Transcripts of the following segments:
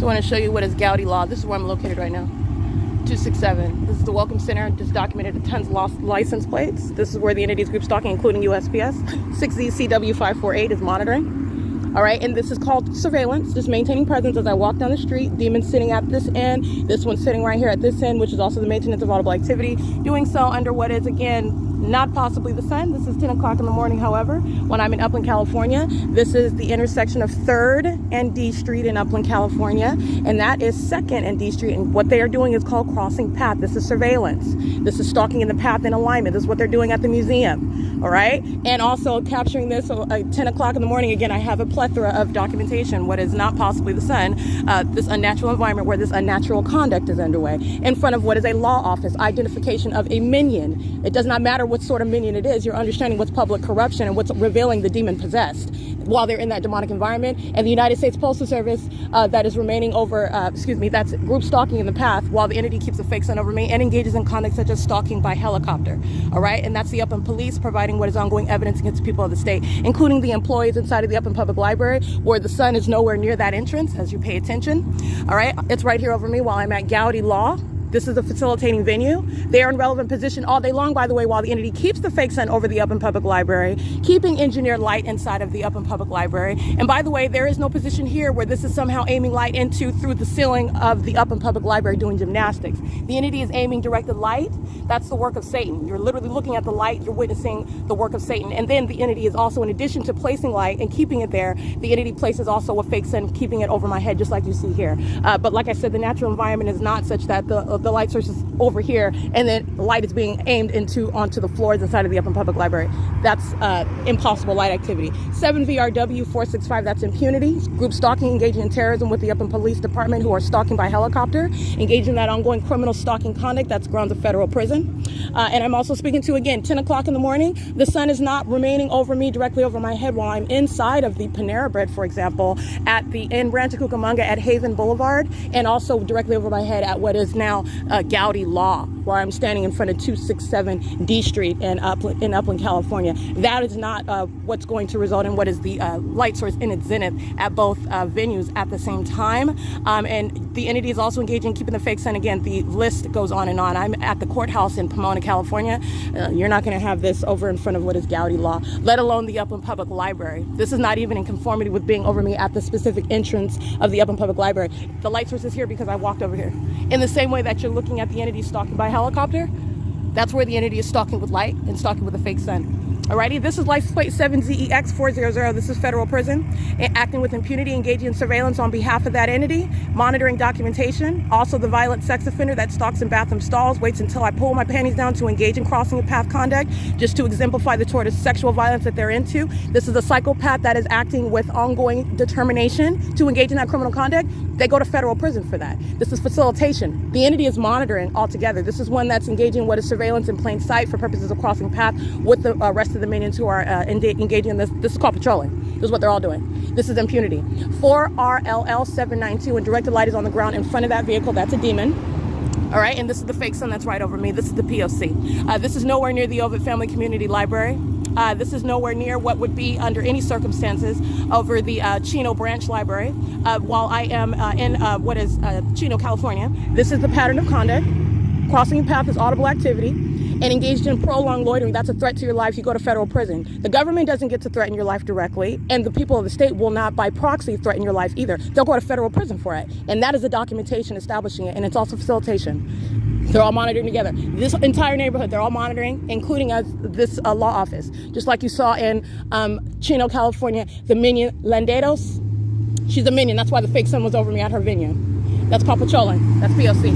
So I want to show you what is GAUDY law. This is where I'm located right now. 267. This is the Welcome Center. Just documented a tons lost license plates. This is where the entities group stalking, including USPS. 6ZCW548 is monitoring. All right, and this is called surveillance, just maintaining presence as I walk down the street. Demons sitting at this end, this one's sitting right here at this end, which is also the maintenance of audible activity. Doing so under what is, again, not possibly the sun. This is 10 o'clock in the morning, however, when I'm in Upland, California. This is the intersection of 3rd and D Street in Upland, California, and that is 2nd and D Street. And what they are doing is called crossing path. This is surveillance. This is stalking in the path in alignment. This is what they're doing at the museum, all right? And also capturing this at 10 o'clock in the morning. Again, I have a plethora of documentation, what is not possibly the sun, this unnatural environment where this unnatural conduct is underway in front of what is a law office, identification of a minion. It does not matter what sort of minion it is, you're understanding what's public corruption and what's revealing the demon possessed while they're in that demonic environment. And the United States Postal Service that is remaining over, that's group stalking in the path while the entity keeps a fake sun over me and engages in conduct such as stalking by helicopter, all right? And that's the Upland Police providing what is ongoing evidence against people of the state, including the employees inside of the Upland Public Library, where the sun is nowhere near that entrance as you pay attention, all right? It's right here over me while I'm at GAUDY law. This is a facilitating venue. They are in relevant position all day long, by the way, while the entity keeps the fake sun over the Upland Public Library, keeping engineered light inside of the Upland Public Library. And by the way, there is no position here where this is somehow aiming light through the ceiling of the Upland Public Library doing gymnastics. The entity is aiming directed light. That's the work of Satan. You're literally looking at the light, you're witnessing the work of Satan. And then the entity is also, in addition to placing light and keeping it there, the entity places also a fake sun, keeping it over my head, just like you see here. But like I said, the natural environment is not such that the light source is over here and then light is being aimed onto the floors inside of the Upland Public Library. That's impossible light activity. 7 VRW 465, that's impunity. Group stalking, engaging in terrorism with the Upland Police Department, who are stalking by helicopter, engaging in that ongoing criminal stalking conduct. That's grounds of federal prison. And I'm also speaking to, again, 10 o'clock in the morning. The sun is not remaining over me, directly over my head, while I'm inside of the Panera Bread, for example, in Rancho Cucamonga at Haven Boulevard, and also directly over my head at what is now GAUDY law, where I'm standing in front of 267 D Street in Upland, California. That is not what's going to result in what is the light source in its zenith at both venues at the same time. And the entity is also engaging in keeping the fake sun. Again, the list goes on and on. I'm at the courthouse in Pomona, California. You're not going to have this over in front of what is GAUDY law, let alone the Upland Public Library. This is not even in conformity with being over me at the specific entrance of the Upland Public Library. The light source is here because I walked over here. In the same way that you're looking at the entity stalking by helicopter, that's where the entity is stalking with light and stalking with a fake sun. Alrighty, this is license plate 7ZEX400. This is federal prison, acting with impunity, engaging in surveillance on behalf of that entity, monitoring documentation. Also, the violent sex offender that stalks in bathroom stalls, waits until I pull my panties down to engage in crossing a path conduct, just to exemplify the sort of sexual violence that they're into. This is a psychopath that is acting with ongoing determination to engage in that criminal conduct. They go to federal prison for that. This is facilitation. The entity is monitoring altogether. This is one that's engaging in what is surveillance in plain sight for purposes of crossing path with the rest of the minions who are engaging in this. This is called patrolling. This is what they're all doing. This is impunity. 4RLL792, and directed light is on the ground in front of that vehicle. That's a demon. All right, and this is the fake sun that's right over me. This is the P.O.C. This is nowhere near the Ovid Family Community Library. This is nowhere near what would be, under any circumstances, over the Chino Branch Library, while I am in what is Chino, California. This is the pattern of conduct. Crossing a path is audible activity, and engaged in prolonged loitering, that's a threat to your life. You go to federal prison. The government doesn't get to threaten your life directly, and the people of the state will not, by proxy, threaten your life either. They'll go to federal prison for it, and that is the documentation establishing it, and it's also facilitation. They're all monitoring together. This entire neighborhood, they're all monitoring, including this law office. Just like you saw in Chino, California, the minion Landeros. She's a minion. That's why the fake sun was over me at her venue. That's called patrolling. That's P.O.C.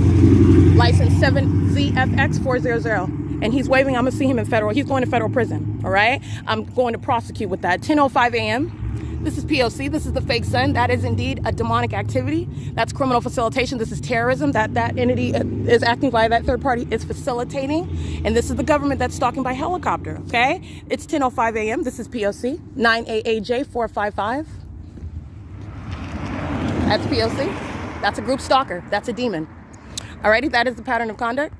License 7ZFX400. And he's waving. I'm going to see him in federal. He's going to federal prison. All right? I'm going to prosecute with that. 10:05 a.m. This is P.O.C. This is the fake sun. That is indeed a demonic activity. That's criminal facilitation. This is terrorism. That entity is acting via that third party. It's facilitating. And this is the government that's stalking by helicopter. Okay? It's 10:05 a.m. This is P.O.C. 9AAJ455. That's P.O.C. That's a group stalker. That's a demon. Alrighty, that is the pattern of conduct.